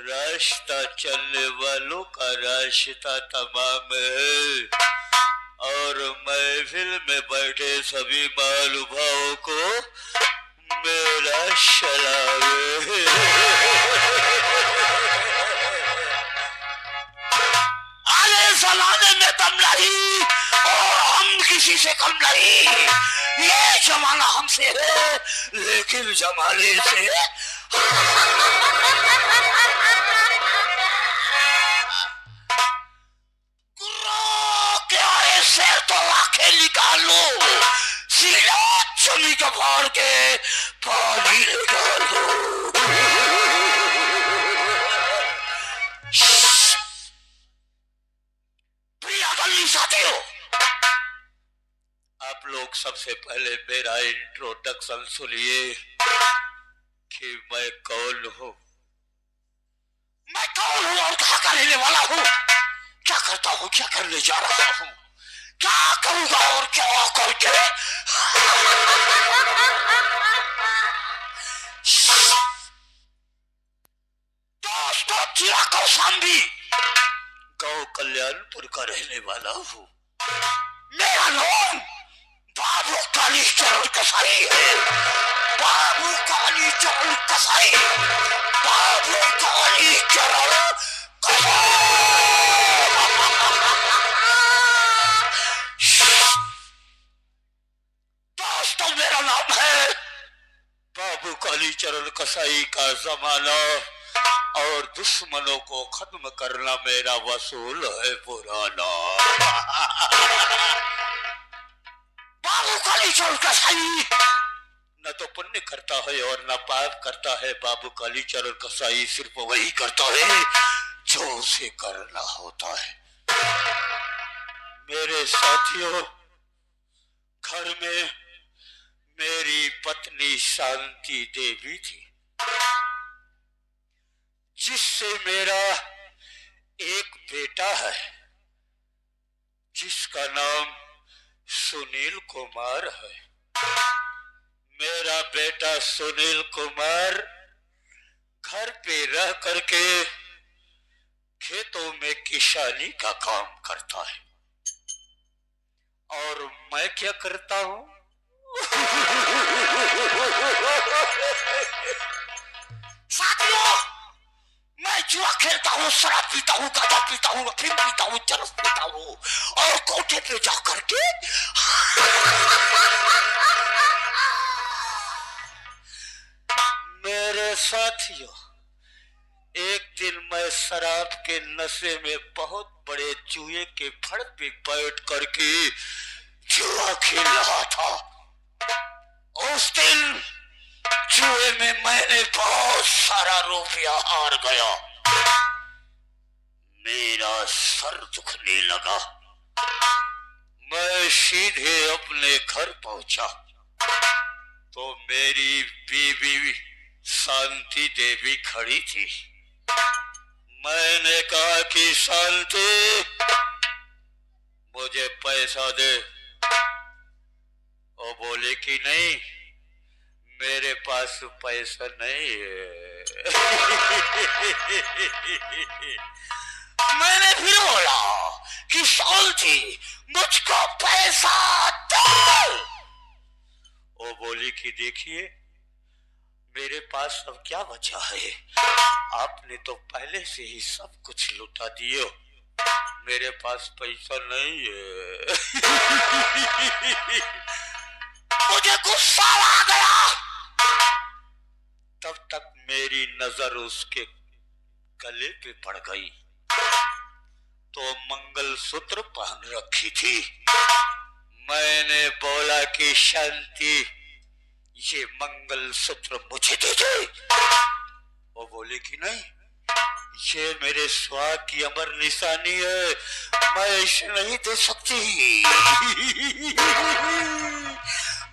रास्ता चलने वालों का रास्ता तमाम है और महफिल में बैठे सभी महानुभावों को मेरा सलाम है। आले जमाने में दम नहीं और हम किसी से कम नहीं। ये जमाना हमसे है लेकिन जमाने से शेर तो आंखें निकालो, सीना जमी का फाड़ के पानी निकाल दो। प्रिया गली साथियों, आप लोग सबसे पहले मेरा इंट्रोडक्शन सुनिए कि मैं कौन हूँ। मैं कौन हूँ और कहाँ का रहने वाला हूँ, क्या करता हूँ, क्या करने जा रहा हूँ, क्या करूंगा और क्या करके। दोस्तों, चिराग कौशाम्बी गांव कल्याणपुर का रहने वाला हूँ। मेरा नाम बाबू कालीचरण कसाई है। बाबू कालीचरण कसाई, बाबू कालीचरण कसाई। दोस्तों, मेरा नाम है बाबू कालीचरण कसाई का जमाना और दुश्मनों को खत्म करना मेरा वसूल है पुराना। बाबू कालीचरण कसाई न तो पुण्य करता है और न पाप करता है। बाबू कालीचरण कसाई सिर्फ वही करता है जो उसे करना होता है। मेरे साथियों, घर में मेरी पत्नी शांति देवी थी, जिससे मेरा एक बेटा है जिसका नाम सुनील कुमार है। मेरा बेटा सुनील कुमार घर पे रह करके खेतों में किसानी का काम करता है और मैं क्या करता हूं? साथियों, मैं जुआ खेलता हूँ, शराब पीता हूँ, गांजा पीता हूँ, अफीम पीता हूँ, चरस पीता हूँ और कोठे पे जा करके मेरे साथियों, एक दिन मैं शराब के नशे में बहुत बड़े जुए के फड़ पे बैठ करके जुआ खेल रहा था। उस दिन जुए में मैंने बहुत सारा रुपया हार गया। मेरा सर दुखने लगा। मैं सीधे अपने घर पहुंचा तो मेरी बीवी शांति देवी खड़ी थी। मैंने कहा कि शांति, मुझे पैसा दे। वो बोले कि नहीं, मेरे पास पैसा नहीं है। मैंने फिर बोला कि शांति, मुझको पैसा दो। वो बोली कि देखिए, मेरे पास अब क्या बचा है, आपने तो पहले से ही सब कुछ लुटा दिए, मेरे पास पैसा नहीं है। मुझे गुस्सा आ गया। तब तक मेरी नजर उसके गले पे पड़ गई तो मंगलसूत्र पहन रखी थी। मैंने बोला कि शांति, ये मंगलसूत्र मुझे दे दे। वो बोले कि नहीं, ये मेरे सुहाग की अमर निशानी है, मैं इसे नहीं दे सकती।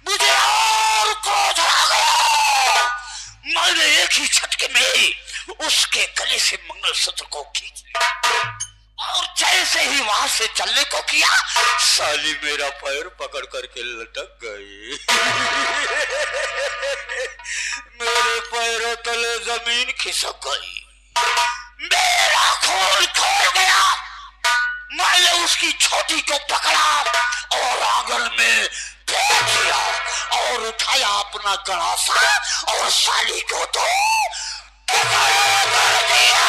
मुझे और क्रोध आ गया। मैंने एक ही झटके में उसके गले से मंगलसूत्र को खींच लिया और जैसे ही वहां से चलने को किया, साली मेरा पैर पकड़ करके लटक गई। मेरे पैरों तले जमीन खिसक गई, मेरा खून खोल गया। मैंने उसकी छोटी को पकड़ा और आंगन में फेंक दिया और उठाया अपना गड़ासा और साली को तो कर दिया।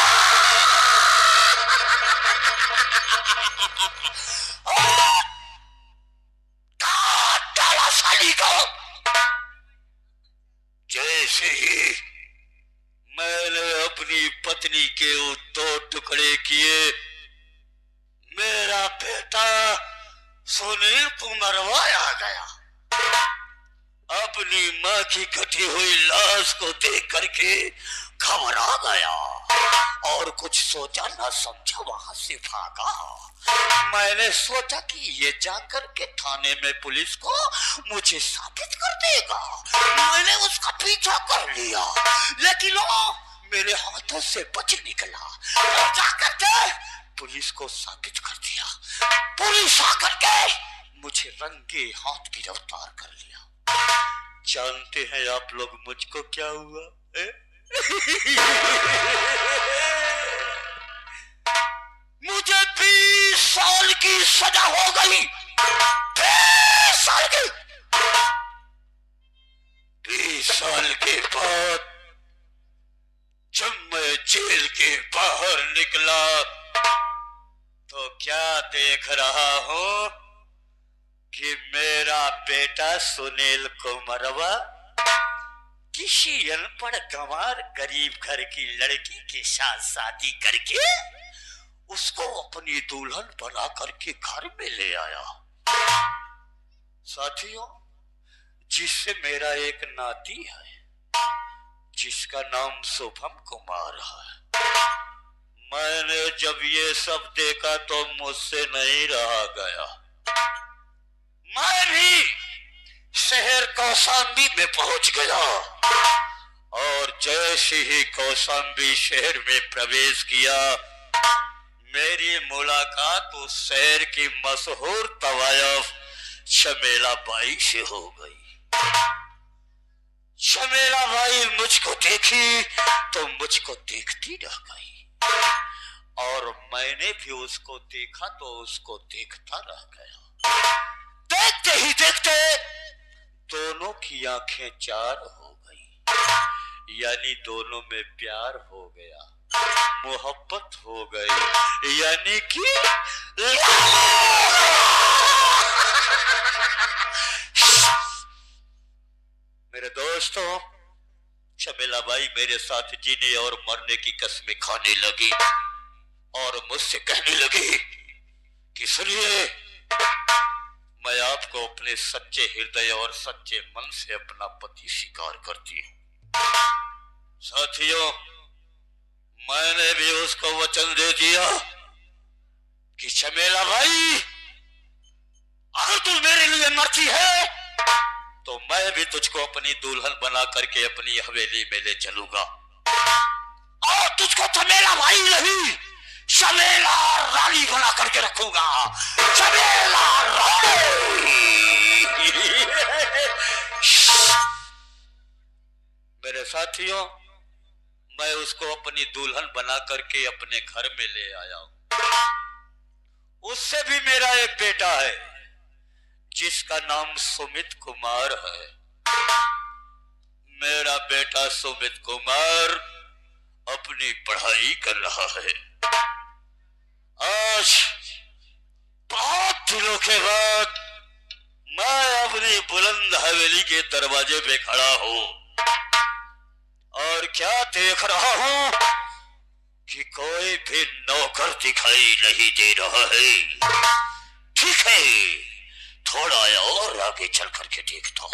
काट डाला साली को। जैसे ही मैंने अपनी पत्नी के दो टुकड़े किए, मेरा बेटा सुनील कुमारवा आ गया। अपनी माँ की कटी हुई लाश को देख करके घबरा गया और कुछ सोचा ना समझा वहां से भागा। मैंने सोचा कि ये जाकर के थाने में पुलिस को मुझे साबित कर देगा। मैंने उसका पीछा कर लिया, लेकिन वो मेरे हाथों से बच निकला और जाकर के पुलिस को साबित कर दिया। पुलिस आकर के मुझे रंगे हाथ गिरफ्तार कर लिया। जानते हैं आप लोग मुझको क्या हुआ? मुझे 20 साल की सजा हो गई। 20 साल की। 20 साल के बाद जब मैं जेल के बाहर निकला तो क्या देख रहा हूं कि मेरा बेटा सुनील कुमारवा किसी अनपढ़ गंवार गरीब घर की लड़की के साथ शादी करके उसको अपनी दुल्हन बना करके घर में ले आया। साथियों, जिससे मेरा एक नाती है जिसका नाम शुभम कुमार है। मैंने जब ये सब देखा तो मुझसे नहीं रहा गया। मैं भी शहर कौशाम्बी में पहुंच गया और जैसे ही कौशाम्बी शहर में प्रवेश किया, मेरी मुलाकात उस शहर की मशहूर तवायफ शमेला बाई से हो गई। शमेला बाई मुझको देखी तो मुझको देखती रह गई और मैंने भी उसको देखा तो उसको देखता रह गया। देखते ही देखते दोनों की आंखें चार हो गई, यानी दोनों में प्यार हो गया, मोहब्बत हो गई, यानी कि मेरे दोस्तों, शमेला बाई मेरे साथ जीने और मरने की कस्में खाने लगी और मुझसे कहने लगी कि सुनिए, मैं आपको अपने सच्चे हृदय और सच्चे मन से अपना पति स्वीकार करती हूँ। साथियों, मैंने भी उसको वचन दे दिया कि शमेला बाई, अगर तू मेरे लिए मरती है तो मैं भी तुझको अपनी दुल्हन बना करके अपनी हवेली में ले चलूंगा और तुझको शमेला बाई नहीं, शमेला रानी बना करके रखूंगा। शमेला रानी। मेरे साथियों, मैं उसको अपनी दुल्हन बना करके अपने घर में ले आया हूं। उससे भी मेरा एक बेटा है जिसका नाम सुमित कुमार है। मेरा बेटा सुमित कुमार अपनी पढ़ाई कर रहा है। आज बहुत दिनों के बाद मैं अपनी बुलंद हवेली के दरवाजे पे खड़ा हूं और क्या देख रहा हूं कि कोई भी नौकर दिखाई नहीं दे रहा है। ठीक है, थोड़ा और आगे चल करके देखता हूं।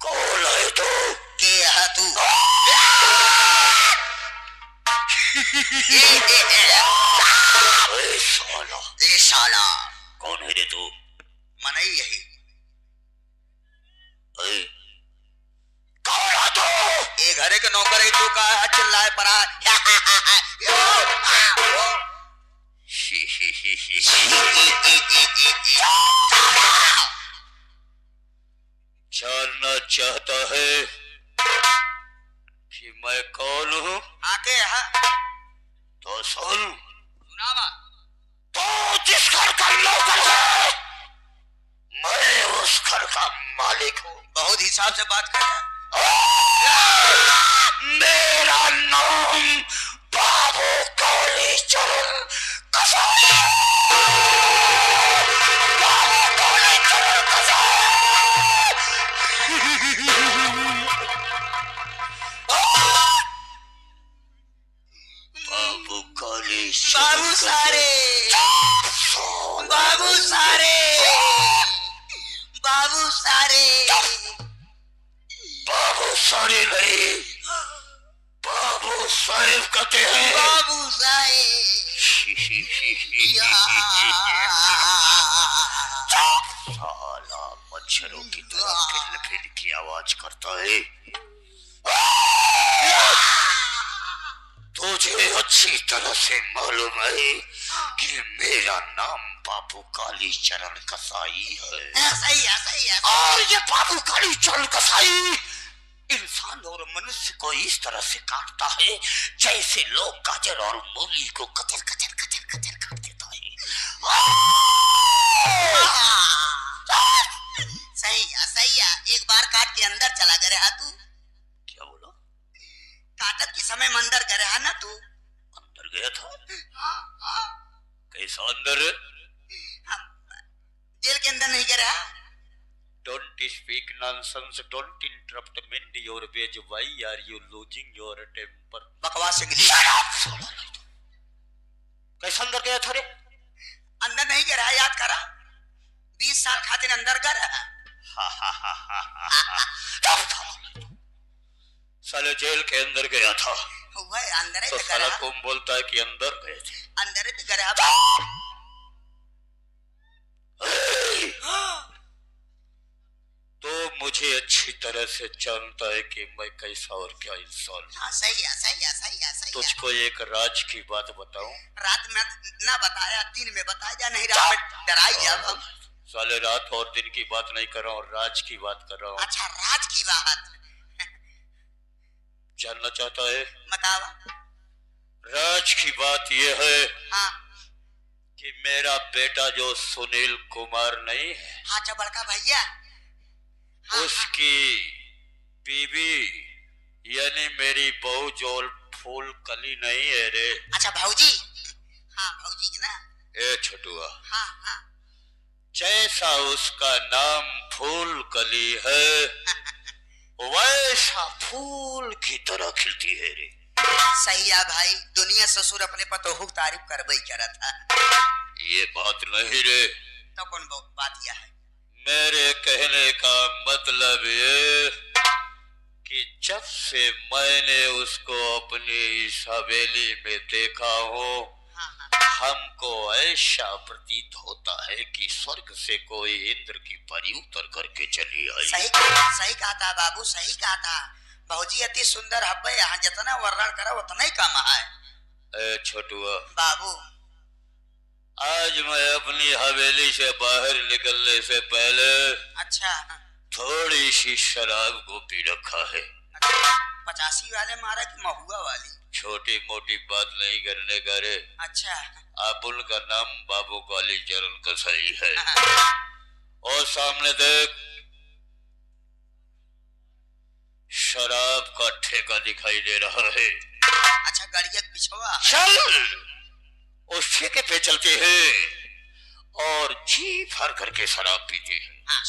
कौन है तू? के हा तू साला ए साला कौन है रे तू? मनई यही ए, कौन है तू? ए घरे के नौकर है तू का चिल्लाए परा जानना चाहता है कि मैं कौन हूँ? आके हाँ तो सुन, सुनावा तो जिस घर का नौकर है मैं उस घर का मालिक हूँ। बहुत हिसाब से बात कर मेरा नाम बाबू कालीचरण कसाई। बाबू कालीचरण कसाई। बाबू कालीचरण बाबू सारे बाबू सारे बाबू सारे बाबू सारे नहीं, बाबू साहेब कहते हैं। बाबू साहेब साला मच्छरों की तरह किल फिल की आवाज करता है। तुझे अच्छी तरह से मालूम है कि मेरा नाम बाबू कालीचरण कसाई है। सही है सही है। और ये बाबू कालीचरण कसाई इंसान और मनुष्य को इस तरह से काटता है जैसे लोग गाजर और मूली को कचर कचर कचर कचर काट देता है। सही है। एक बार काट के अंदर चला गया है तू। क्या बोला? काटत के समय में अंदर गया है ना तू? अंदर गया था? हाँ। कैसा अंदर? जेल के अंदर नहीं गया। Don't speak nonsense. Don't interrupt me in your ways. Why are you losing your temper? बकवास इंग्लिश। कैसा अंदर गया था रे? अंदर नहीं गया, याद करा 20 साल खातिर अंदर गया। साले जेल के अंदर गया था। वह अंदर तो साला कौन बोलता है कि अंदर गए थे? अंदर ही गया। तो मुझे अच्छी तरह से जानता है कि मैं कैसा और क्या इंसान हूँ। हाँ सही है। तुझको एक राज की बात बताऊं? रात में ना बताया, दिन में बताया जा, नहीं रात में डराई जा। साले रात और दिन की बात नहीं कर रहा हूँ, राज की बात कर रहा हूँ। अच्छा राज की बात जानना चाहता है? बतावा। राज की बात यह है हाँ कि मेरा बेटा जो सुनील कुमार नहीं है, हाँ जो बड़का भैया, हाँ, उसकी बीवी यानी मेरी बहू जो फूल कली नहीं है रे। अच्छा भौजी। हाँ भौजी ना। ए छटुआ, हाँ जैसा उसका नाम फूल कली है वैसा फूल की तरह खिलती है रे। सही है भाई, दुनिया ससुर अपने पतोहू की तारीफ करबई करा था। ये बात नहीं रे। तो कौन बात यह है? मेरे कहने का मतलब ये कि जब से मैंने उसको अपनी इस हवेली में देखा हो, हमको ऐसा प्रतीत होता है कि स्वर्ग से कोई इंद्र की परी उतर करके चली आई। सही कहा था बाबू, सही कहा था। भौजी अति सुंदर हब्बे, यहाँ जितना वर्णन करा उतना ही कम है। ए छोटुआ बाबू, आज मैं अपनी हवेली से बाहर निकलने से पहले अच्छा थोड़ी सी शराब को पी रखा है। 85 वाले मारा कि महुआ वाली? छोटी मोटी बात नहीं करने का रे। अच्छा अपुल का नाम बाबू कालीचरण कसाई है। और सामने देख, शराब का ठेका दिखाई दे रहा है। अच्छा गाड़िया पिछवा चल उस ठेके पे चलते हैं और जी भर करके शराब पीते हैं। हाँ,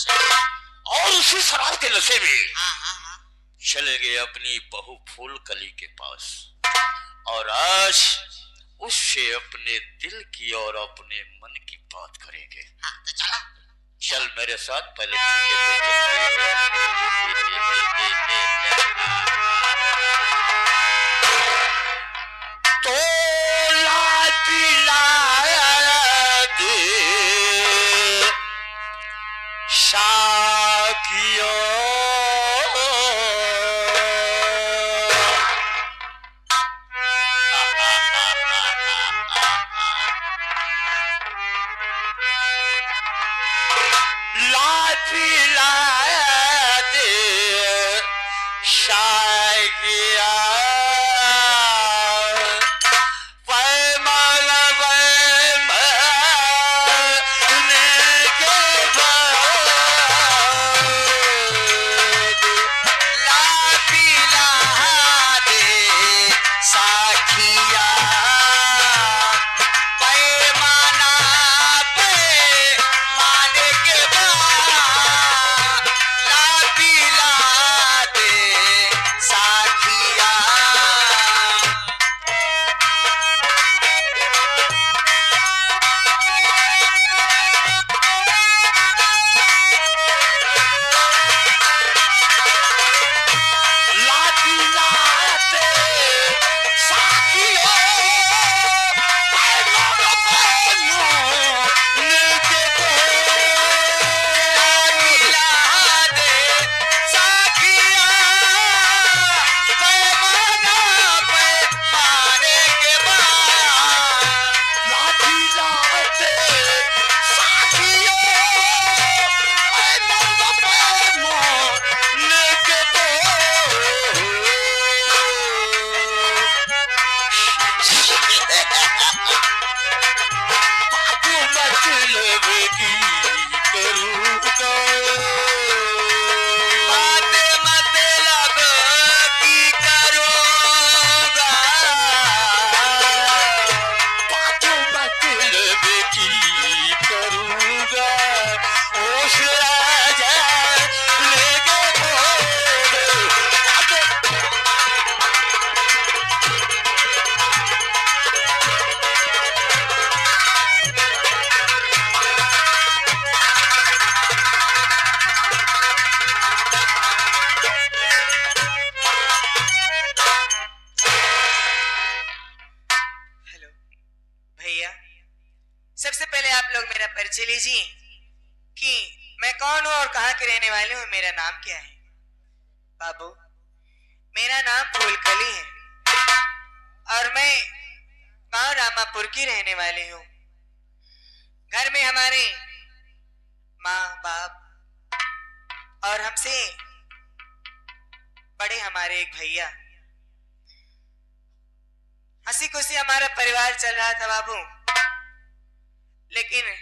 और उसी शराब के नशे में हाँ। चले गए अपनी बहू फूल कली के पास और आज उससे अपने दिल की और अपने मन की बात करेंगे। हाँ, तो चला चल मेरे साथ पहले ठेके पे चलते हैं। तो बच्चे लीजिए कि मैं कौन हूं और कहां के रहने वाले हूं, मेरा नाम क्या है। बाबू, मेरा नाम फूलकली है और मैं गांव रामापुर की रहने वाली हूं। घर में हमारे माँ बाप और हमसे बड़े हमारे एक भैया, हंसी खुशी हमारा परिवार चल रहा था बाबू। लेकिन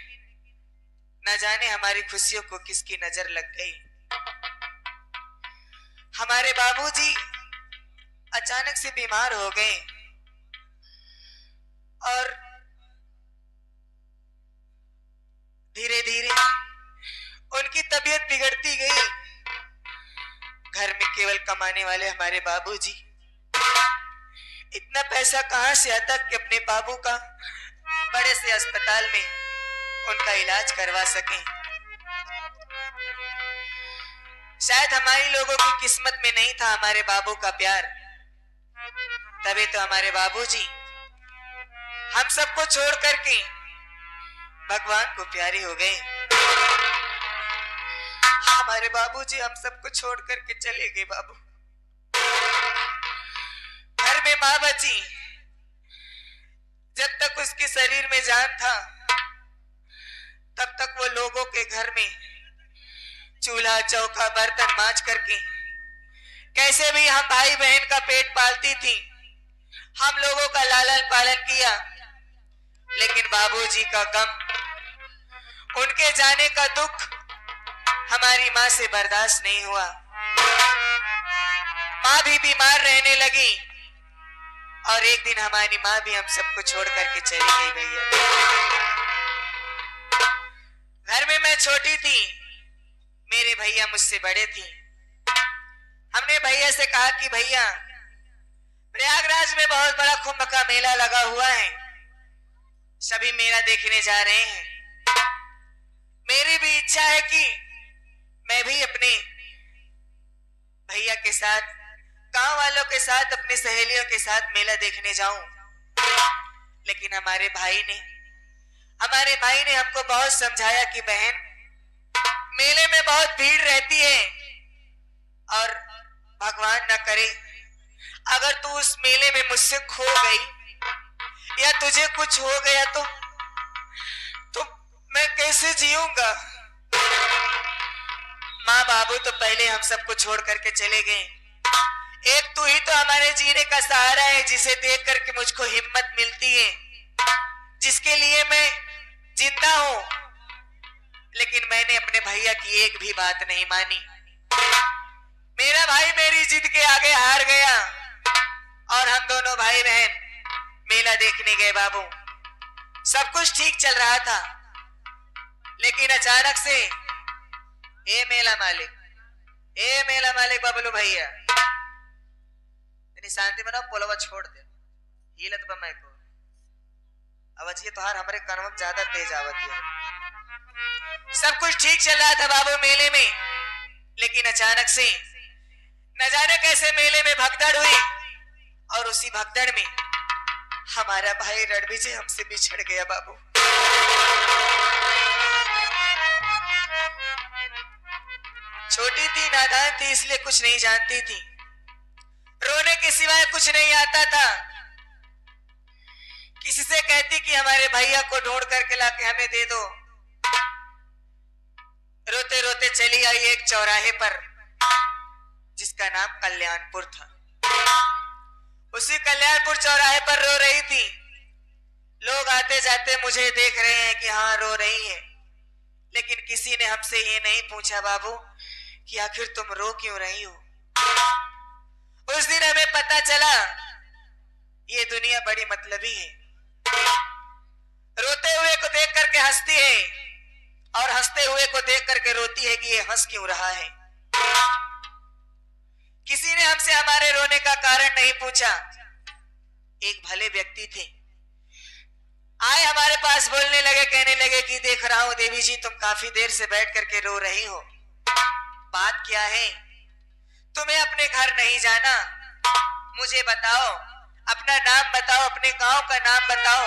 न जाने हमारी खुशियों को किसकी नजर लग गई। हमारे बाबूजी अचानक से बीमार हो गए और धीरे धीरे उनकी तबीयत बिगड़ती गई। घर में केवल कमाने वाले हमारे बाबूजी इतना पैसा कहां से आता कि अपने बाबू का बड़े से अस्पताल में उनका इलाज करवा सकें। शायद हमारी लोगों की किस्मत में नहीं था हमारे बाबू का प्यार, तभी तो हमारे बाबूजी हम सबको छोड़ करके भगवान को प्यारे हो गए। हमारे बाबूजी हम सबको छोड़ करके चले गए बाबू। घर में माँ बची, जब तक उसके शरीर में जान था तब तक वो लोगों के घर में चूल्हा चौका बर्तन मांज करके कैसे भी हम भाई बहन का पेट पालती थी। हम लोगों का लालन पालन किया, लेकिन बाबूजी का गम, उनके जाने का दुख हमारी माँ से बर्दाश्त नहीं हुआ। माँ भी बीमार रहने लगी और एक दिन हमारी माँ भी हम सबको छोड़ करके चली गई भैया। घर में मैं छोटी थी, मेरे भैया मुझसे बड़े थे। हमने भैया से कहा कि भैया, प्रयागराज में बहुत बड़ा कुंभ का मेला लगा हुआ है, सभी मेला देखने जा रहे हैं। मेरी भी इच्छा है कि मैं भी अपने भैया के साथ, गांव वालों के साथ, अपनी सहेलियों के साथ मेला देखने जाऊं। लेकिन हमारे भाई ने हमको बहुत समझाया कि बहन, मेले में बहुत भीड़ रहती है और भगवान न करे अगर तू उस मेले में मुझसे खो गई या तुझे कुछ हो गया तो मैं कैसे जीऊंगा। माँ बाबू तो पहले हम सबको छोड़ करके चले गए। एक तू ही तो हमारे जीने का सहारा है, जिसे देख करके मुझको हिम्मत मिलती है, जिसके लिए मैं जिंदा हूं। लेकिन मैंने अपने भैया की एक भी बात नहीं मानी। मेरा भाई मेरी जिद के आगे हार गया और हम दोनों भाई बहन मेला देखने गए बाबू। सब कुछ ठीक चल रहा था, लेकिन अचानक से ए मेला मालिक बबलू भैया, शांति बनाओ, पोलवा छोड़ दे, हिलत बमाई को आवाज ये तोहार हमारे कानों में ज्यादा तेज आवती है। सब कुछ ठीक चल रहा था बाबू मेले में, लेकिन अचानक से न जाने कैसे मेले में भगदड़ हुई और उसी भगदड़ में हमारा भाई रणविजय हमसे बिछड़ गया बाबू। छोटी थी, नादान थी, इसलिए कुछ नहीं जानती थी। रोने के सिवाय कुछ नहीं आता था। किसी से कहती कि हमारे भैया को ढूंढ करके लाके हमें दे दो। रोते रोते चली आई एक चौराहे पर, जिसका नाम कल्याणपुर था। उसी कल्याणपुर चौराहे पर रो रही थी। लोग आते जाते मुझे देख रहे हैं कि हाँ रो रही है, लेकिन किसी ने हमसे ये नहीं पूछा बाबू कि आखिर तुम रो क्यों रही हो। उस दिन हमें पता चला ये दुनिया बड़ी मतलबी है। रोते हुए को देख करके हंसती है और हंसते हुए को देख करके रोती है कि ये हंस क्यों रहा है। किसी ने हमसे हमारे रोने का कारण नहीं पूछा। एक भले व्यक्ति थे, आए हमारे पास, बोलने लगे, कहने लगे कि देख रहा हूं देवी जी, तुम काफी देर से बैठ करके रो रही हो, बात क्या है? तुम्हें अपने घर नहीं जाना? मुझे बताओ, अपना नाम बताओ, अपने गांव का नाम बताओ,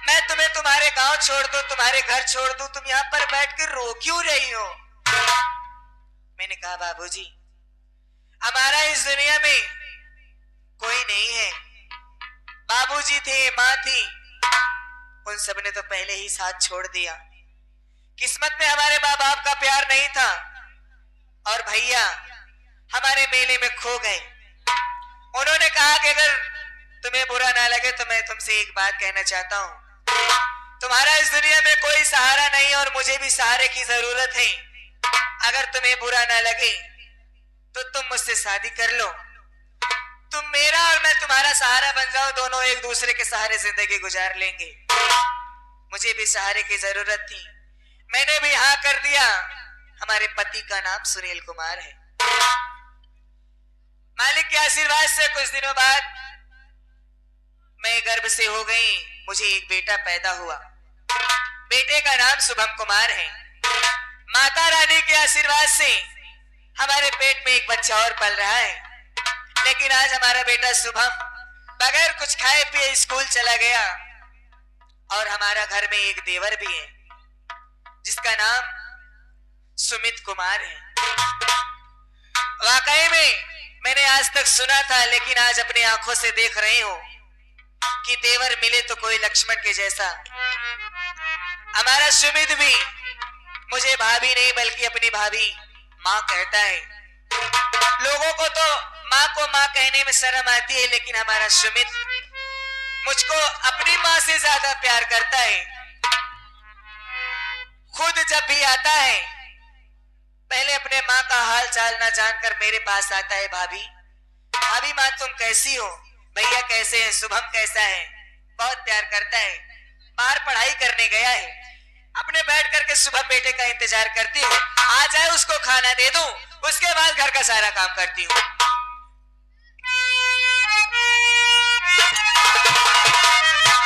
मैं तुम्हें तुम्हारे गांव छोड़ दूं, तुम्हारे घर छोड़ दूं, तुम यहाँ पर बैठ कर रो क्यों रही हो? मैंने कहा बाबूजी, हमारा इस दुनिया में कोई नहीं है। बाबूजी थे, माँ थी, उन सब ने तो पहले ही साथ छोड़ दिया। किस्मत में हमारे माँ बाप का प्यार नहीं था और भैया हमारे मेले में खो गए। उन्होंने कहा कि अगर तुम्हें बुरा ना लगे तो मैं तुमसे एक बात कहना चाहता हूँ, तुम्हारा इस दुनिया में कोई सहारा नहीं और मुझे भी सहारे की जरूरत है। अगर तुम्हें बुरा ना लगे तो तुम मुझसे शादी कर लो, तुम मेरा और मैं तुम्हारा सहारा बन जाओ, दोनों एक दूसरे के सहारे जिंदगी गुजार लेंगे। मुझे भी सहारे की जरूरत थी, मैंने भी हाँ कर दिया। हमारे पति का नाम सुनील कुमार है। मालिक के आशीर्वाद से कुछ दिनों बाद मैं गर्भ से हो गई, मुझे एक बेटा पैदा हुआ। बेटे का नाम शुभम कुमार है। माता रानी के आशीर्वाद से हमारे पेट में एक बच्चा और पल रहा है। लेकिन आज हमारा बेटा शुभम बगैर कुछ खाए पिए स्कूल चला गया और हमारा घर में एक देवर भी है जिसका नाम सुमित कुमार है। वाकई में मैंने आज तक सुना था, लेकिन आज अपनी आंखों से देख रही हूं कि देवर मिले तो कोई लक्ष्मण के जैसा। हमारा सुमित भी मुझे भाभी नहीं बल्कि अपनी भाभी माँ कहता है। लोगों को तो माँ को माँ कहने में शर्म आती है, लेकिन हमारा सुमित मुझको अपनी माँ से ज्यादा प्यार करता है। खुद जब भी आता है पहले अपने माँ का हाल चाल ना जानकर मेरे पास आता है। भाभी भाभी माँ तुम कैसी हो, भैया कैसे हैं, शुभम कैसा है, बहुत प्यार करता है। बाहर पढ़ाई करने गया है, अपने बैठ करके सुबह बेटे का इंतजार करती हूँ, आ जाए उसको खाना दे दूं, उसके बाद घर का सारा काम करती हूँ।